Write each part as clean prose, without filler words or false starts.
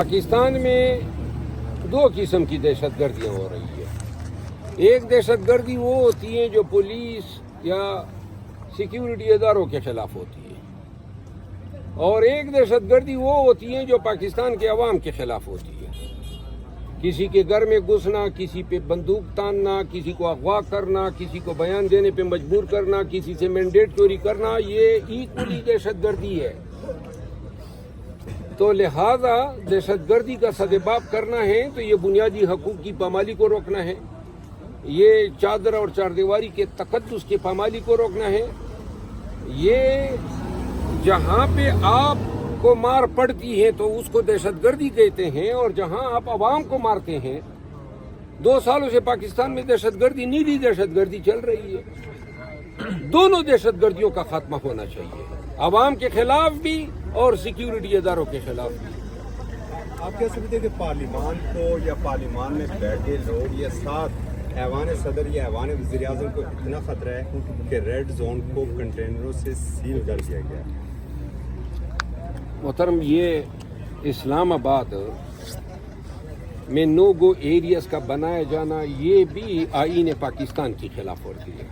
پاکستان میں دو قسم کی دہشت گردیاں ہو رہی ہے۔ ایک دہشت گردی وہ ہوتی ہیں جو پولیس یا سیکیورٹی اداروں کے خلاف ہوتی ہے، اور ایک دہشت گردی وہ ہوتی ہیں جو پاکستان کے عوام کے خلاف ہوتی ہے۔ کسی کے گھر میں گھسنا، کسی پہ بندوق تاننا، کسی کو اغوا کرنا، کسی کو بیان دینے پہ مجبور کرنا، کسی سے مینڈیٹ چوری کرنا، یہ ایکولی دہشت گردی ہے۔ تو لہذا دہشت گردی کا سدباب کرنا ہے تو یہ بنیادی حقوق کی پامالی کو روکنا ہے، یہ چادر اور چاردیواری کے تقدس کی پامالی کو روکنا ہے۔ یہ جہاں پہ آپ کو مار پڑتی ہے تو اس کو دہشت گردی کہتے ہیں، اور جہاں آپ عوام کو مارتے ہیں، 2 سالوں سے پاکستان میں دہشت گردی، نیلی دہشت گردی چل رہی ہے۔ دونوں دہشت گردیوں کا خاتمہ ہونا چاہیے، عوام کے خلاف بھی اور سیکیورٹی اداروں کے خلاف بھی۔ آپ کہہ سکتے ہیں کہ پارلیمان کو یا پارلیمان میں بیٹھے لوگ یا ساتھ ایوان صدر یا ایوان وزیر اعظم کو اتنا خطرہ ہے کہ ریڈ زون کو کنٹینروں سے سیل کر دیا گیا ہے؟ محترم، یہ اسلام آباد میں نو گو ایریاز کا بنایا جانا یہ بھی آئین پاکستان کی خلاف ورزی ہے۔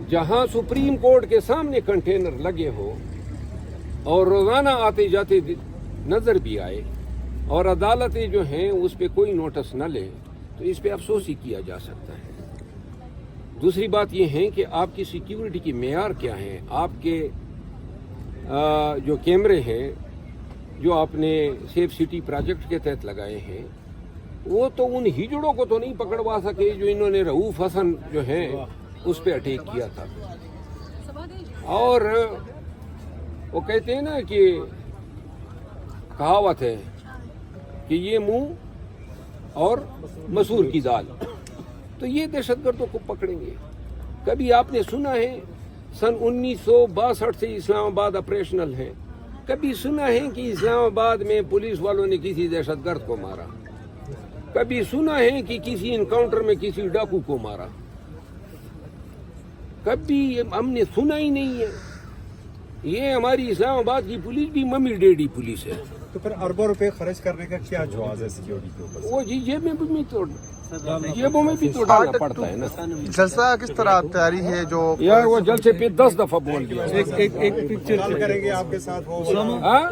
جہاں سپریم کورٹ کے سامنے کنٹینر لگے ہو اور روزانہ آتے جاتے نظر بھی آئے اور عدالتیں جو ہیں اس پہ کوئی نوٹس نہ لے تو اس پہ افسوس ہی کیا جا سکتا ہے۔ دوسری بات یہ ہے کہ آپ کی سیکیورٹی کی معیار کیا ہیں؟ آپ کے جو کیمرے ہیں جو آپ نے سیف سٹی پروجیکٹ کے تحت لگائے ہیں، وہ تو ان ہجڑوں کو تو نہیں پکڑوا سکے جو انہوں نے رؤوف حسن جو ہیں اس پہ اٹیک کیا تھا۔ اور وہ کہتے ہیں نا کہ کہاوت ہے کہ یہ منہ اور مسور کی دال، تو یہ دہشت گردوں کو پکڑیں گے۔ کبھی آپ نے سنا ہے سن 1962 سے اسلام آباد آپریشنل ہے؟ کبھی سنا ہے کہ اسلام آباد میں پولیس والوں نے کسی دہشت گرد کو مارا؟ کبھی سنا ہے کہ کسی انکاؤنٹر میں کسی ڈاکو کو مارا؟ کبھی ہم نے سنا ہی نہیں ہے۔ یہ ہماری اسلام آباد کی پولیس بھی ممی ڈیڈی پولیس ہے۔ تو پھر اربوں روپے خرچ کرنے کا کیا جواز ہے سیکیورٹی کے اوپر؟ وہ جیبوں میں بھی تو ڈالنا پڑتا ہے نا۔ جلسہ کس طرح تیاری ہے جو یار وہ جلسے پہ 10 دفعہ بول دیا۔ ایک پکچر کریں گے آپ کے ساتھ، وہ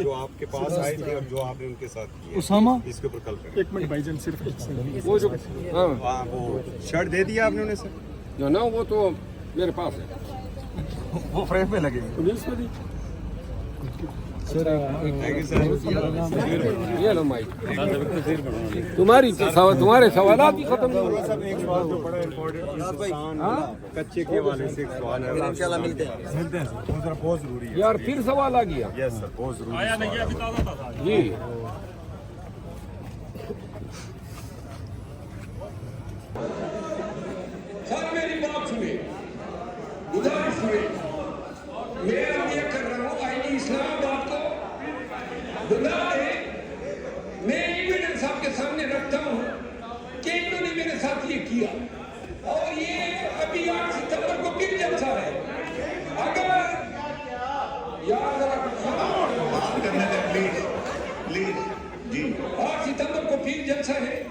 جو آپ کے پاس آئے تھے اور جو آپ نے ان کے ساتھ کیا، اسامہ، اس کے اوپر کل کریں۔ ایک منٹ بھائی جان، صرف وہ جو وہ شرٹ دے دیا آپ نے انہیں؟ سر جو نا وہ تو میرے پاس ہے، وہ فریم میں لگے پولیس میں بھی۔ یہ لو مائک، تمہارے سوالات ہی ختم نہیں ہوئے۔ ایک سوال جو بڑا امپورٹنٹ کچے کے حوالے سے ایک سوال ہے، انشاءاللہ ملتے ہیں، بہت ضروری ہے یار پھر سوال آ گیا۔ یس سر، بہت ضروری ہے جی سر میری بات سنیں، گزارش سنیں، میں اب یہ کر رہا ہوں آئینی اسلام آباد کو بلا دیں۔ میں ایویڈنس آپ کے سامنے رکھتا ہوں کہ انہوں نے میرے ساتھ یہ کیا، اور یہ ابھی 8 ستمبر کو پھر جلسہ ہے۔ اگر یار ذرا بات کرنے دیں پلیز جی، 8 ستمبر کو پھر جلسہ ہے،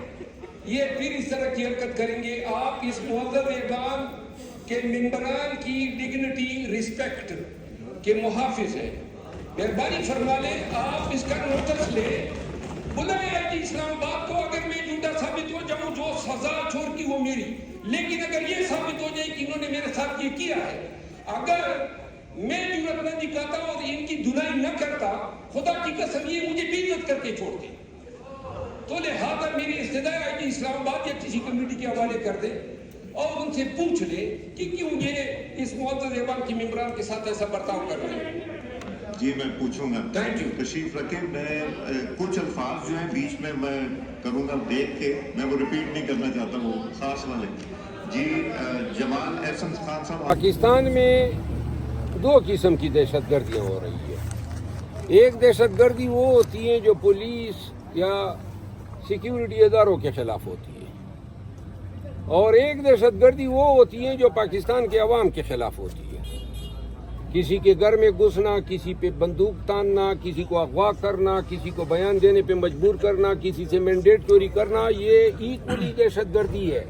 یہ پھر اس طرح کی حرکت کریں گے، آپ اس معزز ایوان کے ممبران کی ڈگنیٹی رسپیکٹ کے محافظ ہیں، مہربانی فرما لیں آپ اس کا نوٹس لیں، بلائیں آئی اسلام آباد کو۔ اگر میں جھوٹا ثابت ہو جاؤں، جو سزا چھوڑ کی وہ میری، لیکن اگر یہ ثابت ہو جائے کہ انہوں نے میرے ساتھ یہ کیا ہے، اگر میں جرأت نہ دکھاتا اور ان کی دھلائی نہ کرتا، خدا کی قسم یہ مجھے بے عزت کر کے چھوڑتے۔ تو لہذا میری استدعا ہے کہ اسلام آباد یا کسی کمیونٹی کے حوالے کر دے اور ان سے پوچھ لے کہ کیوں یہ اس معزز ایوان کے ممبران کے ساتھ ایسا برتاؤ کر رہے ہیں۔ جی میں پوچھوں گا، Thank you. تشریف رکھیں۔ میں کچھ الفاظ جو ہیں بیچ میں کروں گا دیکھ کے، میں وہ ریپیٹ نہیں کرنا چاہتا، وہ خاص والے۔ جی جمال احسن خان صاحب، پاکستان میں 2 قسم کی دہشت گردیاں ہو رہی ہے۔ ایک دہشت گردی وہ ہوتی ہیں جو پولیس یا سیکیورٹی اداروں کے خلاف ہوتی ہے، اور ایک دہشت گردی وہ ہوتی ہیں جو پاکستان کے عوام کے خلاف ہوتی ہے۔ کسی کے گھر میں گھسنا، کسی پہ بندوق تاننا، کسی کو اغوا کرنا، کسی کو بیان دینے پہ مجبور کرنا، کسی سے مینڈیٹ چوری کرنا، یہ ایکولی دہشت گردی ہے۔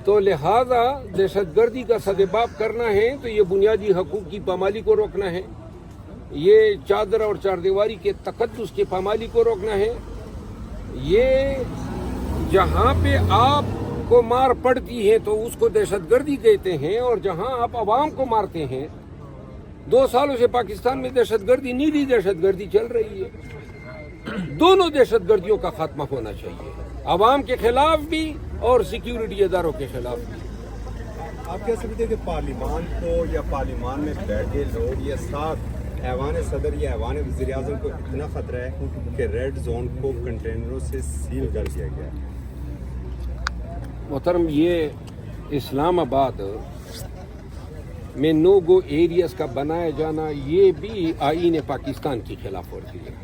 تو لہذا دہشت گردی کا سدباب کرنا ہے تو یہ بنیادی حقوق کی پامالی کو روکنا ہے، یہ چادر اور چاردیواری کے تقدس کی پامالی کو روکنا ہے۔ یہ جہاں پہ آپ کو مار پڑتی ہے تو اس کو دہشت گردی کہتے ہیں، اور جہاں آپ عوام کو مارتے ہیں، 2 سالوں سے پاکستان میں دہشت گردی، نیلی دہشت گردی چل رہی ہے۔ دونوں دہشت گردیوں کا خاتمہ ہونا چاہیے، عوام کے خلاف بھی اور سیکیورٹی اداروں کے خلاف بھی۔ آپ کیا سمجھتے ہیں کہ پارلیمان کو یا پارلیمان میں بیٹھے لوگ یا ساتھ ایوان صدر یا ایوان وزیر اعظم کو اتنا خطرہ ہے کہ ریڈ زون کو کنٹینروں سے سیل کر دیا گیا ہے؟ محترم، یہ اسلام آباد میں نو گو ایریاز کا بنایا جانا یہ بھی آئین پاکستان کی خلاف ورزی ہے۔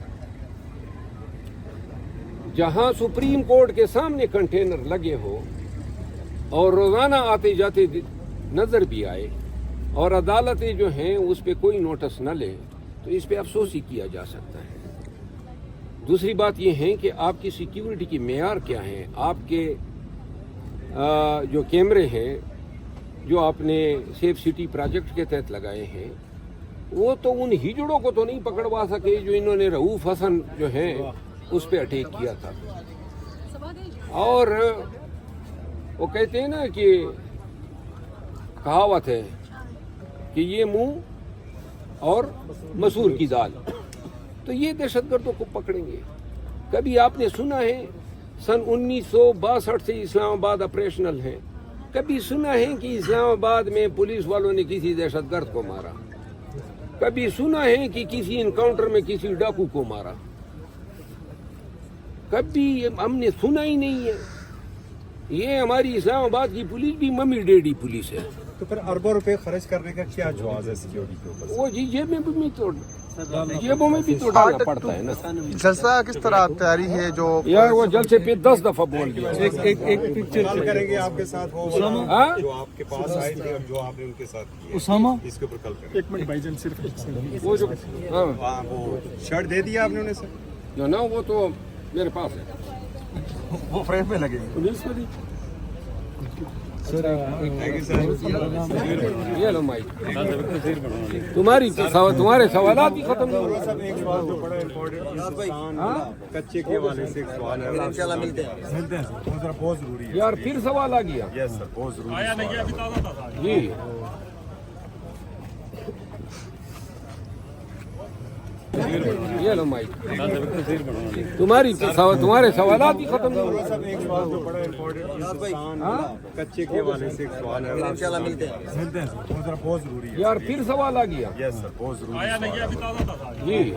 جہاں سپریم کورٹ کے سامنے کنٹینر لگے ہو اور روزانہ آتے جاتے نظر بھی آئے اور عدالتیں جو ہیں اس پہ کوئی نوٹس نہ لے تو اس پہ افسوس ہی کیا جا سکتا ہے۔ دوسری بات یہ ہے کہ آپ کی سیکیورٹی کی معیار کیا ہیں، آپ کے جو کیمرے ہیں جو آپ نے سیف سٹی پروجیکٹ کے تحت لگائے ہیں وہ تو ان ہجڑوں کو تو نہیں پکڑوا سکے جو انہوں نے رؤوف حسن جو ہیں اس پہ اٹیک کیا تھا۔ اور وہ کہتے ہیں نا کہ کہاوت ہے کہ یہ منہ اور مسور کی دال، تو یہ دہشت گردوں کو پکڑیں گے۔ کبھی آپ نے سنا ہے سن 1962 سے اسلام آباد آپریشنل ہے، کبھی سنا ہے کہ اسلام آباد میں پولیس والوں نے کسی دہشت گرد کو مارا، کبھی سنا ہے کہ کسی انکاؤنٹر میں کسی ڈاکو کو مارا، کبھی ہم نے سنا ہی نہیں ہے۔ یہ ہماری اسلام آباد کی پولیس بھی ممی ڈیڈی پولیس ہے۔ تو پھر اربوں روپے خرچ کرنے کا کیا جواز ہے سیکیورٹی کے اوپر؟ وہ جیبوں میں بھی تو ڈالنا پڑتا ہے نا۔ جلسہ کس طرح تیاری ہے جو یار وہ جلسے پہ 10 دفعہ بول دیا۔ کال کریں گے آپ کے ساتھ وہ ہاں؟ جو آپ کے پاس آئے تھے اور جو آپ نے ان کے ساتھ کیا، اس کے اوپر کل کریں۔ ایک منٹ بھائی جان، صرف وہ جو ہاں ہاں، وہ شرٹ دے دیا آپ نے انہیں سر؟ جو نا وہ تو میرے پاس ہے، وہ فریم میں لگے پولیس کو دی۔ Thank you sir. یہ لو مائک، تمہارے سوالات بھی ختم نہیں ہوئے۔ صاحب ایک سوال تو بڑا امپورٹنٹ ہندوستان کچے کے حوالے سے ایک سوال ہے، انشاءاللہ ملتے ہیں وہ ذرا بہت ضروری ہے۔ یار پھر سوال آ گیا۔ یس سر، بہت ضروری ہے۔ جی یہ لو مائک، تمہارے سوالات بھی ختم نہیں ہوئے۔ صاحب ایک سوال تو بڑا امپورٹنٹ ہندوستان کچے کے حوالے سے ایک سوال ہے، انشاءاللہ ملتے ہیں وہ ذرا بہت ضروری ہے۔ یار پھر سوال آ گیا۔ یس سر، بہت ضروری ہے۔ جی